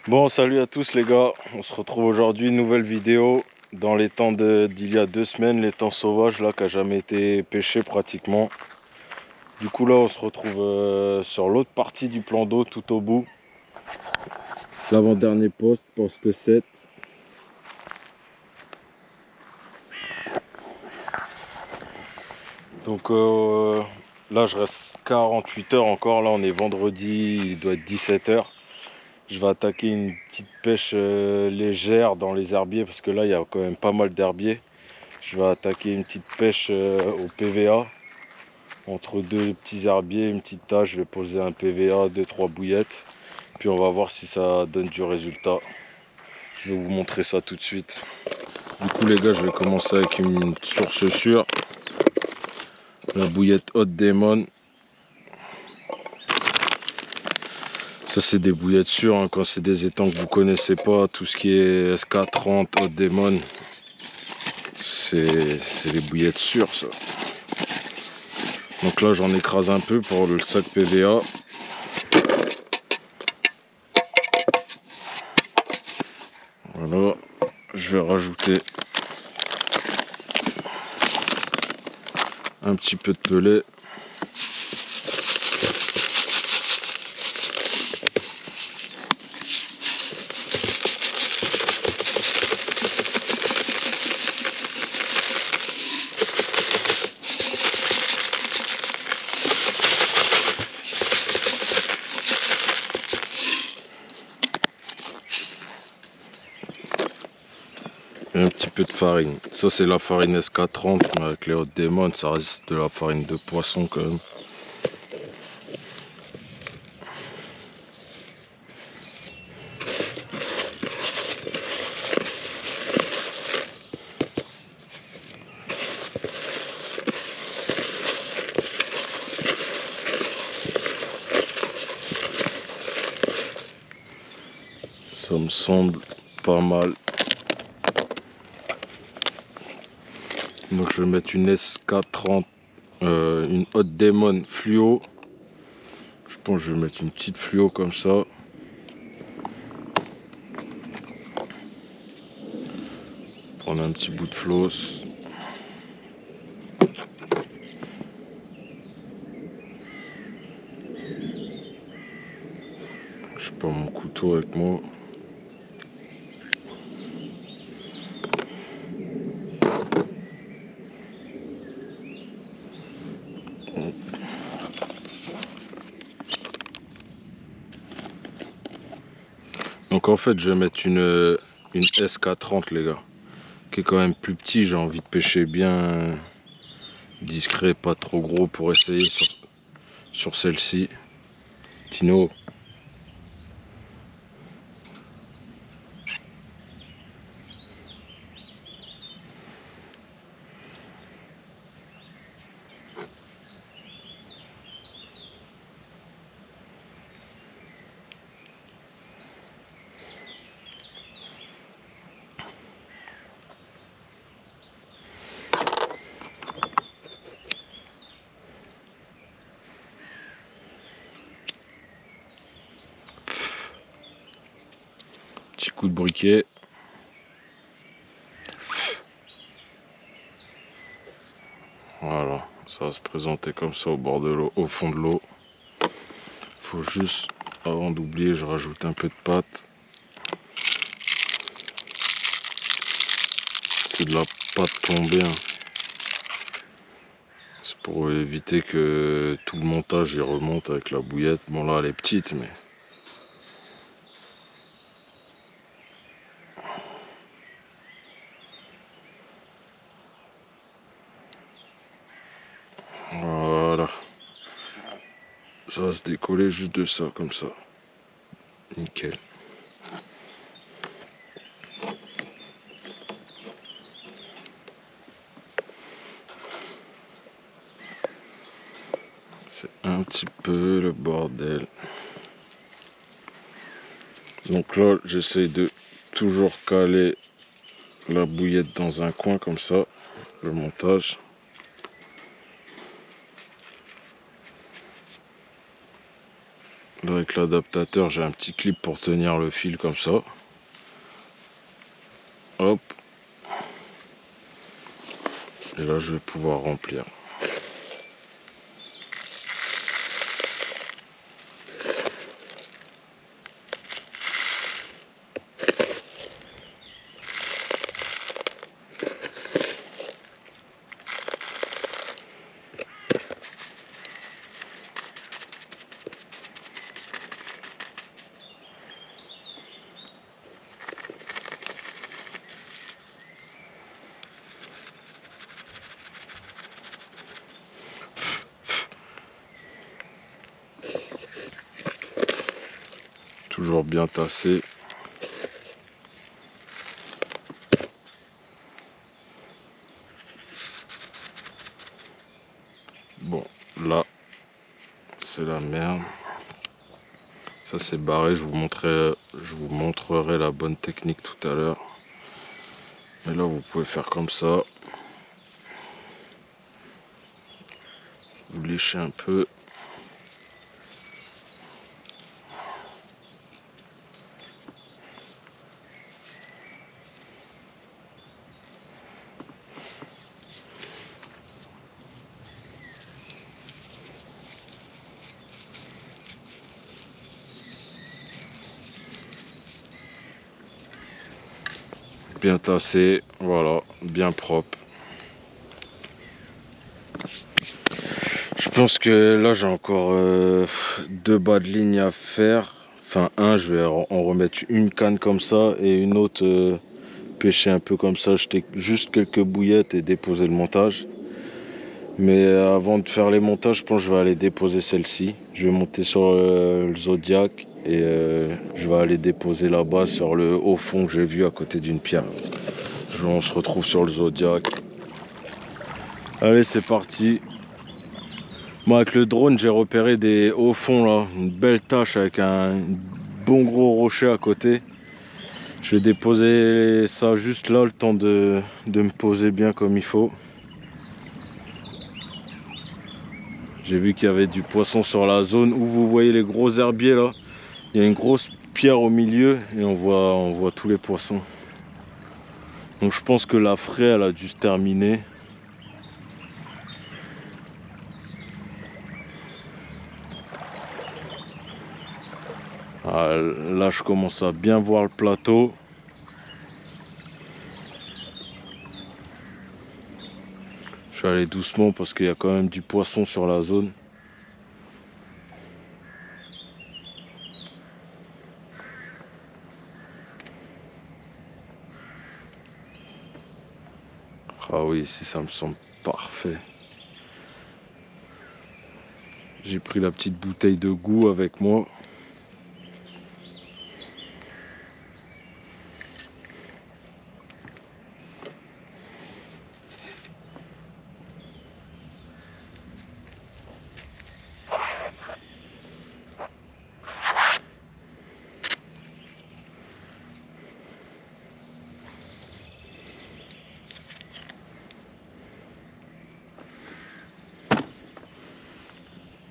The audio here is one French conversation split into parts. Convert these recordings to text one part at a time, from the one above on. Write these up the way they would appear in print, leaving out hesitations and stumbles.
Bon, salut à tous les gars, on se retrouve aujourd'hui, nouvelle vidéo dans les temps d'il y a 2 semaines, les temps sauvages là qui n'a jamais été pêché pratiquement. Du coup là on se retrouve sur l'autre partie du plan d'eau tout au bout. L'avant-dernier poste, poste 7. Donc là je reste 48 heures encore, là on est vendredi, il doit être 17 h. Je vais attaquer une petite pêche légère dans les herbiers parce que là il y a quand même pas mal d'herbiers. Je vais attaquer une petite pêche au PVA. Entre deux petits herbiers, une petite tâche, je vais poser un PVA, 2-3 bouillettes. Puis on va voir si ça donne du résultat. Je vais vous montrer ça tout de suite. Du coup les gars, je vais commencer avec une source sûre. La bouillette Hot Demon. Ça c'est des bouillettes sûres, hein, quand c'est des étangs que vous connaissez pas, tout ce qui est SK30, Hot Demon, c'est les bouillettes sûres ça. Donc là j'en écrase un peu pour le sac PVA. Voilà, je vais rajouter un petit peu de pellet. Et un petit peu de farine. Ça c'est la farine SK30, mais avec les Hot Demon, ça reste de la farine de poisson quand même. Ça me semble pas mal. Donc je vais mettre une SK30, une Hot Demon fluo. Je pense que je vais mettre une petite fluo comme ça. Prendre un petit bout de floss. Je prends mon couteau avec moi. Donc en fait je vais mettre une SK30 les gars, qui est quand même plus petit. J'ai envie de pêcher bien discret, pas trop gros, pour essayer sur celle-ci. Tino. Petit coup de briquet. Voilà, ça va se présenter comme ça au bord de l'eau, au fond de l'eau. Faut juste, avant d'oublier, je rajoute un peu de pâte. C'est de la pâte plombée, hein. C'est pour éviter que tout le montage y remonte avec la bouillette. Bon là elle est petite, mais voilà. Ça va se décoller juste de ça, comme ça. Nickel. C'est un petit peu le bordel. Donc là, j'essaye de toujours caler la bouillette dans un coin comme ça, le montage. Là, avec l'adaptateur, j'ai un petit clip pour tenir le fil comme ça. Hop. Et là, je vais pouvoir remplir. Toujours bien tassé. Bon, là, c'est la merde. Ça, c'est barré. Je vous montrerai la bonne technique tout à l'heure. Mais là, vous pouvez faire comme ça. Vous léchez un peu. Bien tassé, voilà, bien propre. Je pense que là j'ai encore 2 bas de ligne à faire. Enfin je vais en remettre une canne comme ça et une autre pêcher un peu comme ça, jeter juste quelques bouillettes et déposer le montage. Mais avant de faire les montages, je pense que je vais aller déposer celle-ci. Je vais monter sur le Zodiac et je vais aller déposer là-bas sur le haut fond que j'ai vu à côté d'une pierre. On se retrouve sur le Zodiac. Allez, c'est parti. Moi, avec le drone, j'ai repéré des hauts fonds là, une belle tache avec un bon gros rocher à côté. Je vais déposer ça juste là, le temps de me poser bien comme il faut. J'ai vu qu'il y avait du poisson sur la zone où vous voyez les gros herbiers là. Il y a une grosse pierre au milieu et on voit tous les poissons. Donc je pense que la fraie, elle a dû se terminer. Ah, là, je commence à bien voir le plateau. Je vais aller doucement parce qu'il y a quand même du poisson sur la zone. Ah oui, ici ça me semble parfait. J'ai pris la petite bouteille de goût avec moi.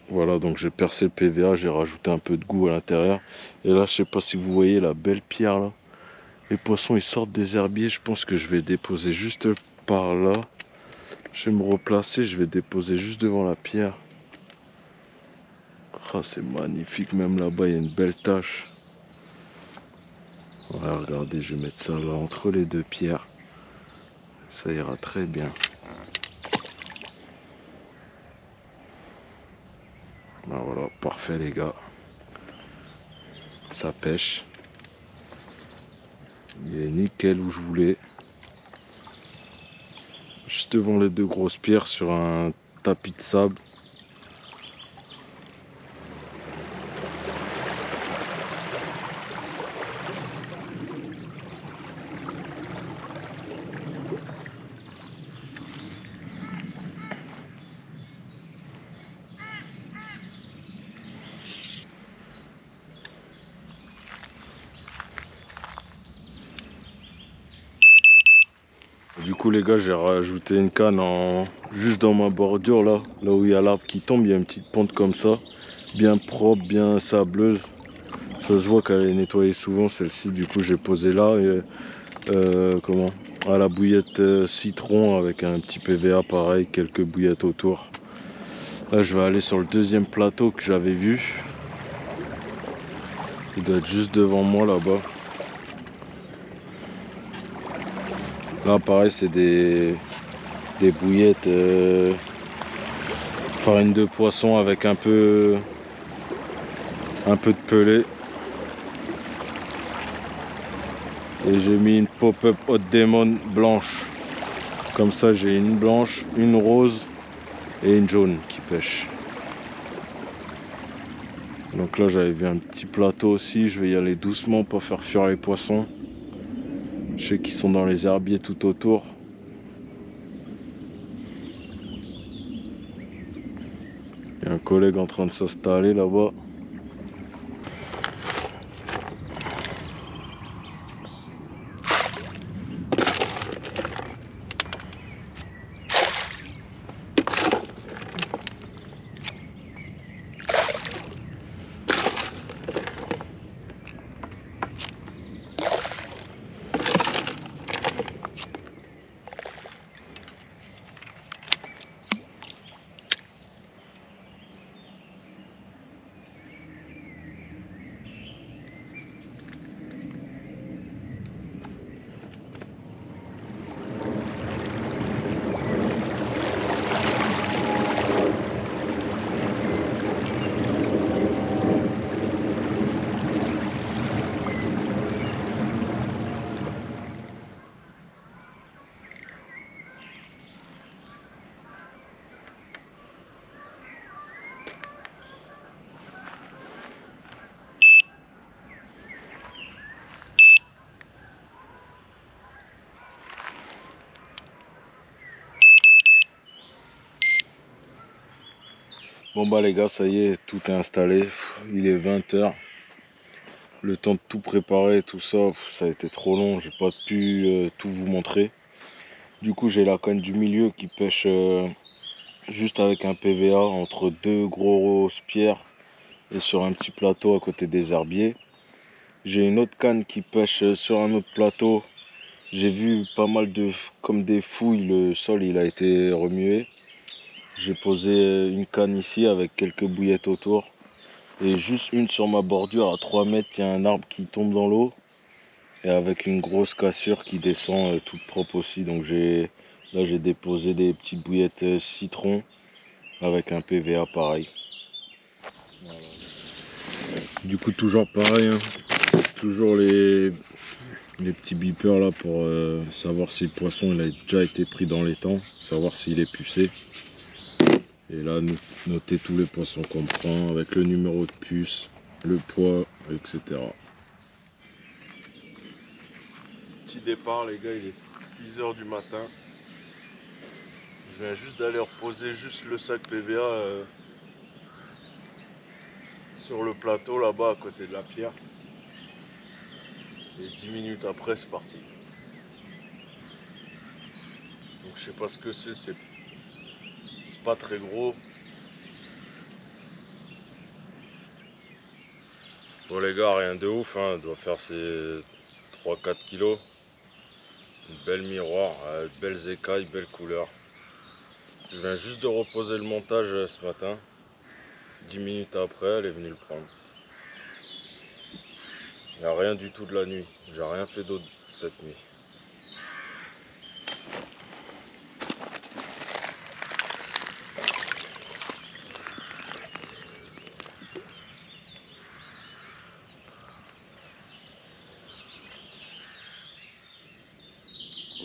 Voilà, donc j'ai percé le PVA, j'ai rajouté un peu de goût à l'intérieur. Et là, je sais pas si vous voyez la belle pierre là. Les poissons, ils sortent des herbiers. Je pense que je vais déposer juste par là. Je vais me replacer, je vais déposer juste devant la pierre. Ah, c'est magnifique, même là-bas, il y a une belle tache. Voilà, regardez, je vais mettre ça là entre les deux pierres. Ça ira très bien. Ben voilà, parfait les gars. Ça pêche. Il est nickel où je voulais. Juste devant les deux grosses pierres sur un tapis de sable. Du coup les gars, j'ai rajouté une canne juste dans ma bordure là où il y a l'arbre qui tombe, il y a une petite pente comme ça. bien propre, bien sableuse. Ça se voit qu'elle est nettoyée souvent celle-ci, du coup j'ai posé là et comment, à la bouillette citron avec un petit PVA pareil, quelques bouillettes autour. Là je vais aller sur le deuxième plateau que j'avais vu. Il doit être juste devant moi là-bas. Là pareil c'est des bouillettes farine de poisson avec un peu de pelé. Et j'ai mis une pop-up Hot Demon blanche. Comme ça j'ai une blanche, une rose et une jaune qui pêche. Donc là j'avais vu un petit plateau aussi, je vais y aller doucement pour faire fuir les poissons. Je sais qu'ils sont dans les herbiers tout autour. Il y a un collègue en train de s'installer là-bas. Bon bah les gars, ça y est, tout est installé. Il est 20 h. Le temps de tout préparer, tout ça, ça a été trop long. J'ai pas pu tout vous montrer. Du coup, j'ai la canne du milieu qui pêche juste avec un PVA entre deux grosses pierres et sur un petit plateau à côté des herbiers. J'ai une autre canne qui pêche sur un autre plateau. J'ai vu pas mal de comme des fouilles, le sol il a été remué. J'ai posé une canne ici avec quelques bouillettes autour. Et juste une sur ma bordure à 3 mètres, il y a un arbre qui tombe dans l'eau. Et avec une grosse cassure qui descend toute propre aussi. Donc là j'ai déposé des petites bouillettes citron avec un PVA pareil. Voilà. Du coup toujours pareil, hein. Toujours les petits beepers là pour savoir si le poisson il a déjà été pris dans les temps, savoir s'il est pucé. Et là noter tous les poissons qu'on prend avec le numéro de puce, le poids, etc. Petit départ les gars, il est 6 h du matin. Je viens juste d'aller reposer juste le sac PVA sur le plateau là-bas à côté de la pierre. Et 10 minutes après c'est parti. Donc je sais pas ce que c'est pas très gros. Bon les gars, rien de ouf, hein. Doit faire ses 3-4 kilos. Une belle miroir, belles écailles, belle couleur. Je viens juste de reposer le montage ce matin. 10 minutes après, elle est venue le prendre. Il n'y a rien du tout de la nuit. J'ai rien fait d'autre cette nuit.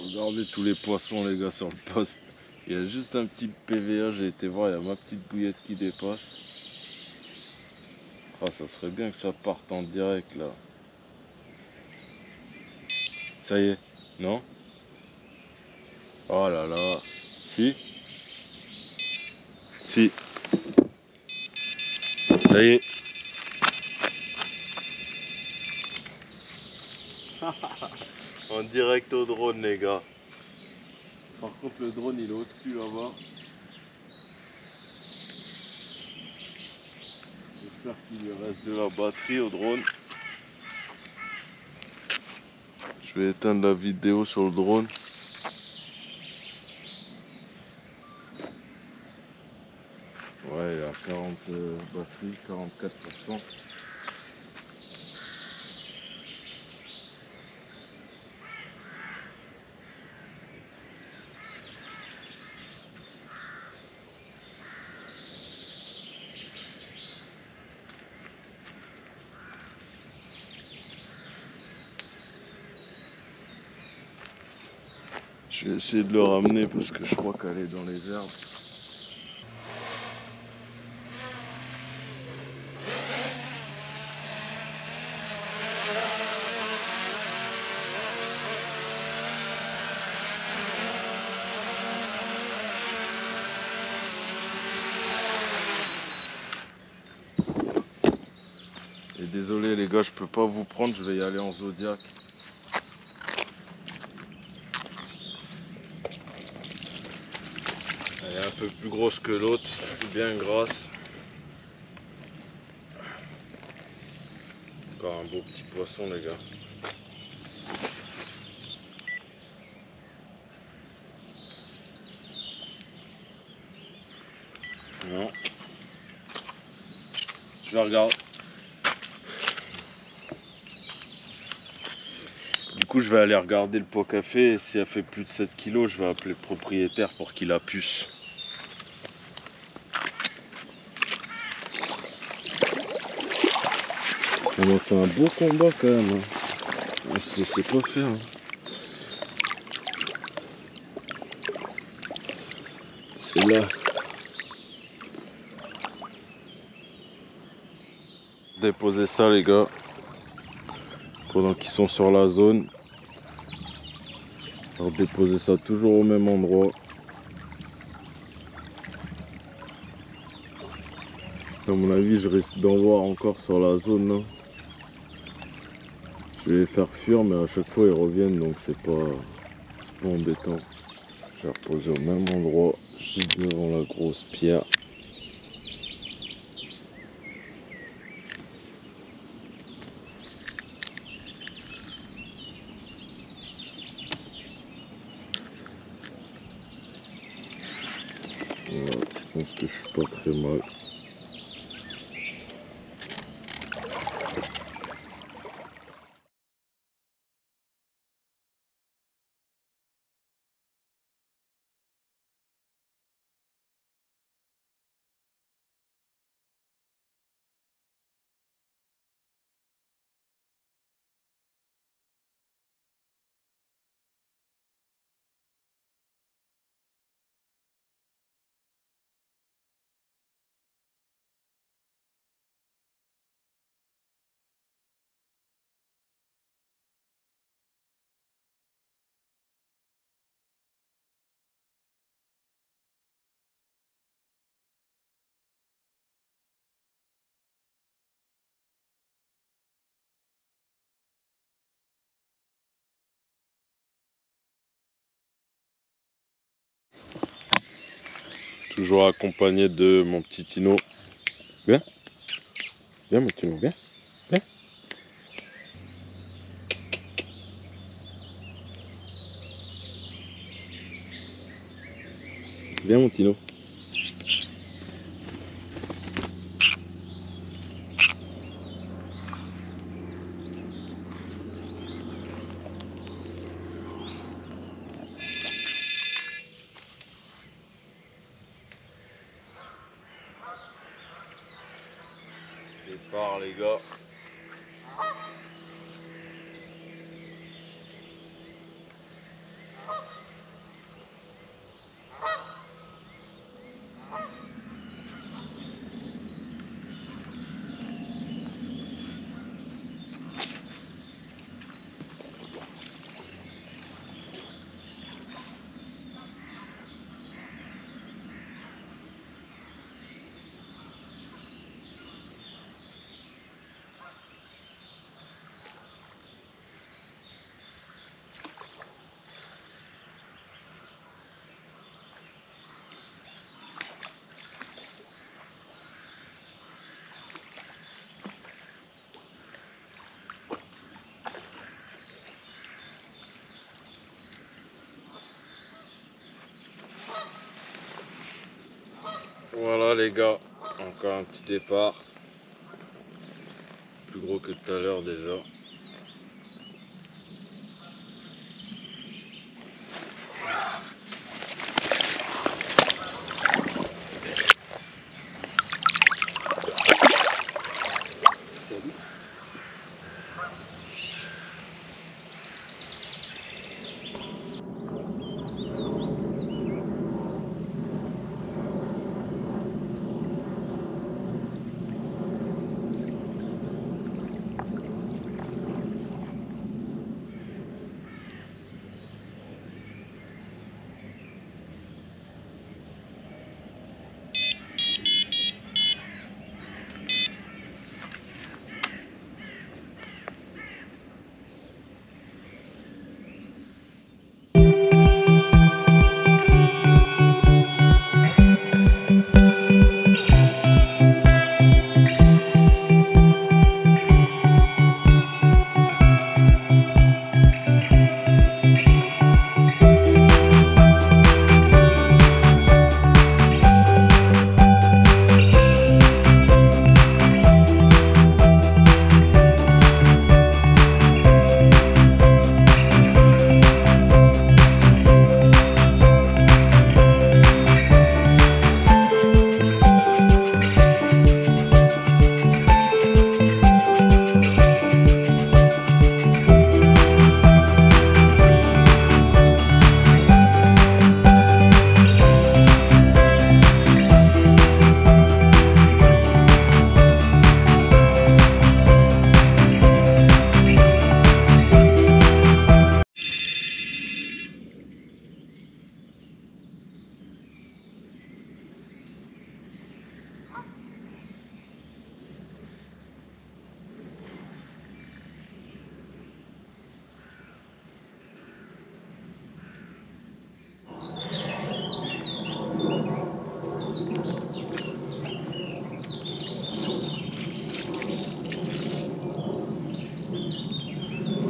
Regardez tous les poissons les gars sur le poste. Il y a juste un petit PVA, j'ai été voir, il y a ma petite bouillette qui dépasse. Ah, ça serait bien que ça parte en direct là. Ça y est, non? Oh là là. Si? Si. Ça y est. En direct au drone les gars. Par contre le drone il est au-dessus là-bas. J'espère qu'il lui reste de la batterie au drone. Je vais éteindre la vidéo sur le drone. Ouais, il a 40 batterie, 44%. Je vais essayer de le ramener parce que je crois qu'elle est dans les herbes. Et désolé les gars, je peux pas vous prendre, je vais y aller en Zodiac. Elle est un peu plus grosse que l'autre, bien grasse. Encore un beau petit poisson les gars. Non. Je vais regarder. Du coup, je vais aller regarder le pot café et si elle fait plus de 7 kilos, je vais appeler le propriétaire pour qu'il la puce. On a fait un beau combat quand même. Hein. On se laissait pas faire. Hein. C'est là. Déposer ça les gars. Pendant qu'ils sont sur la zone. Alors déposer ça toujours au même endroit. À mon avis, je risque d'en voir encore sur la zone là. Je vais les faire fuir, mais à chaque fois ils reviennent, donc c'est pas embêtant. Je vais reposer au même endroit, juste devant la grosse pierre. Voilà, je pense que je suis pas très mal. Toujours accompagné de mon petit Tino. Viens. Viens mon Tino, viens. Viens. Viens mon Tino. Départ les gars. Voilà les gars, encore un petit départ. Plus gros que tout à l'heure déjà.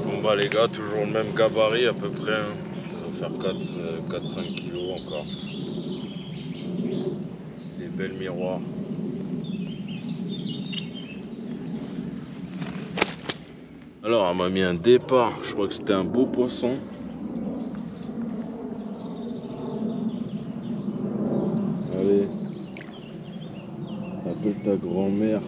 Bon bah les gars, toujours le même gabarit à peu près, hein. Ça va faire 4-5 kilos encore. Des belles miroirs. Alors elle m'a mis un départ, je crois que c'était un beau poisson. Allez, appelle ta grand-mère.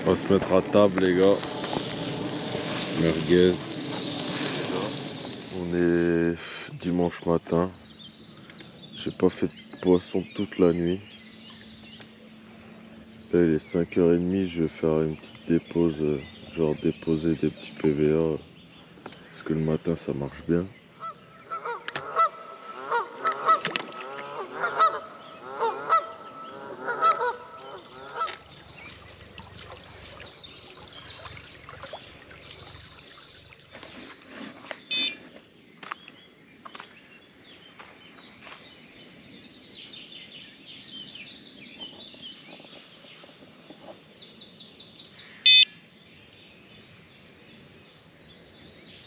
On va se mettre à table les gars. Merguez. On est dimanche matin. J'ai pas fait de poisson toute la nuit. Là il est 5h30, je vais faire une petite dépose, genre déposer des petits PVA. Parce que le matin ça marche bien.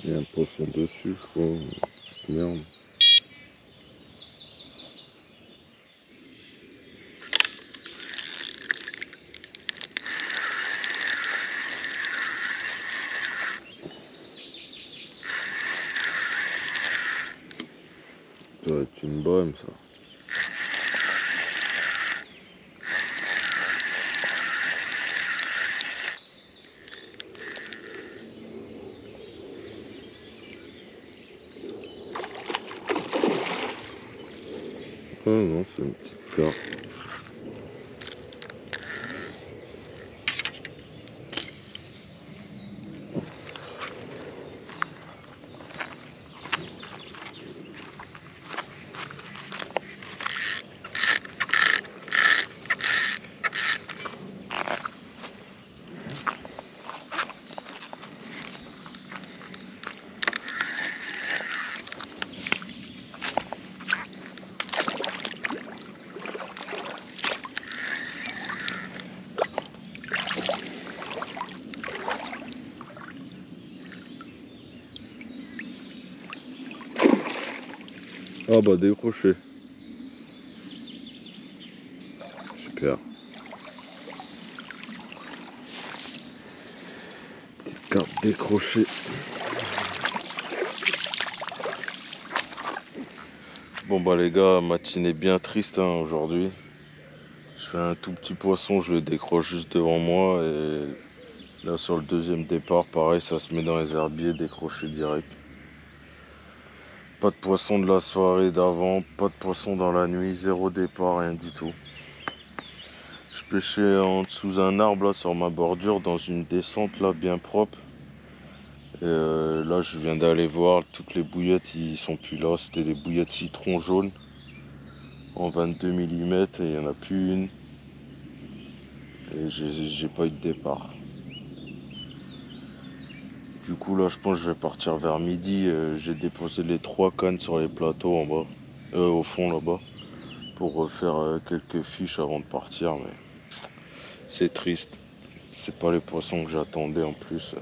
Il y a un poisson dessus, je crois. Une petite merde. Ça doit être une brème ça. Ah non, c'est une petite carpe. Ah bah décroché. Super. Petite carte décrochée. Bon bah les gars, matinée bien triste hein, aujourd'hui. Je fais un tout petit poisson, je le décroche juste devant moi et là sur le deuxième départ, pareil, ça se met dans les herbiers, décroché direct. Pas de poisson de la soirée d'avant, pas de poisson dans la nuit, zéro départ, rien du tout. Je pêchais en dessous d'un arbre là sur ma bordure dans une descente là bien propre. Et là je viens d'aller voir, toutes les bouillettes ils sont plus là, c'était des bouillettes citron jaune en 22 mm et il n'y en a plus une. Et j'ai pas eu de départ. Du coup là je pense que je vais partir vers midi. J'ai déposé les 3 cannes sur les plateaux en bas, au fond là-bas, pour refaire quelques fiches avant de partir. Mais c'est triste, c'est pas les poissons que j'attendais en plus.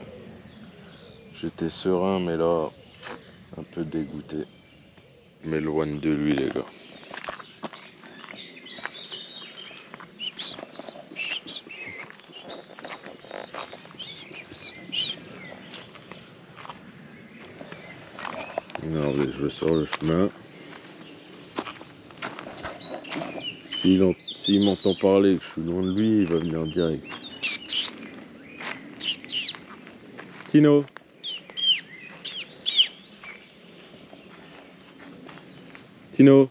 J'étais serein mais là un peu dégoûté. Je m'éloigne de lui les gars. Regardez, je vais sur le chemin. S'il m'entend parler et que je suis loin de lui, il va venir en direct. Tino. Tino.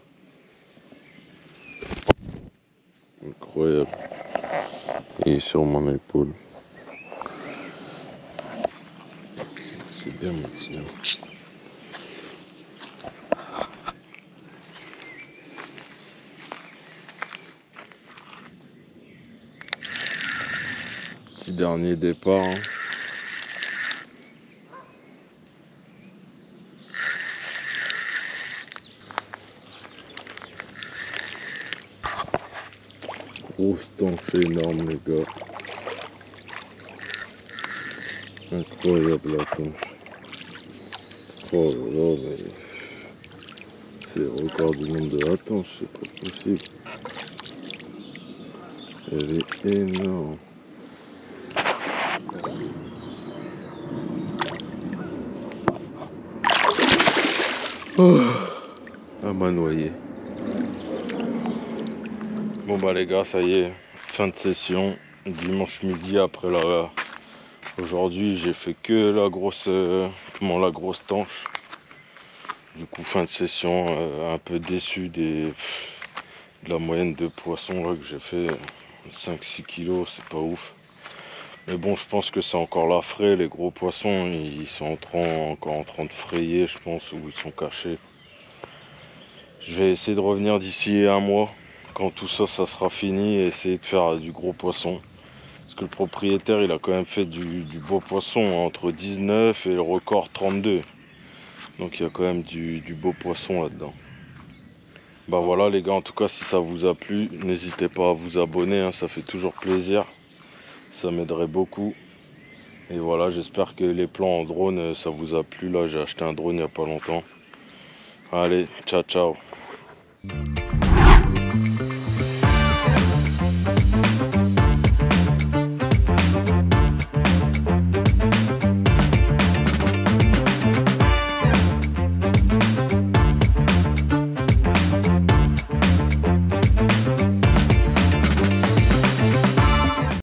Incroyable. Il est sur mon épaule. C'est bien mon Tino. Petit dernier départ. Hein. Grosse tanche énorme les gars. Incroyable la tanche. Oh là là, mais c'est le record du monde de la tanche, c'est pas possible. Elle est énorme. Oh, elle m'a noyé. Bon bah les gars, ça y est, fin de session. Dimanche midi après la... Aujourd'hui j'ai fait que la grosse la grosse tanche. Du coup fin de session, un peu déçu de la moyenne de poissons là que j'ai fait. 5-6 kilos, c'est pas ouf. Mais bon, je pense que c'est encore là frais. Les gros poissons, ils sont encore en train de frayer, je pense, ou ils sont cachés. Je vais essayer de revenir d'ici un mois, quand tout ça, ça sera fini, et essayer de faire du gros poisson. Parce que le propriétaire, il a quand même fait du beau poisson, entre 19 et le record 32. Donc il y a quand même du beau poisson là-dedans. Bah voilà les gars, en tout cas, si ça vous a plu, n'hésitez pas à vous abonner, hein, ça fait toujours plaisir. Ça m'aiderait beaucoup. Et voilà, j'espère que les plans en drone, ça vous a plu. Là, j'ai acheté un drone il n'y a pas longtemps. Allez, ciao, ciao.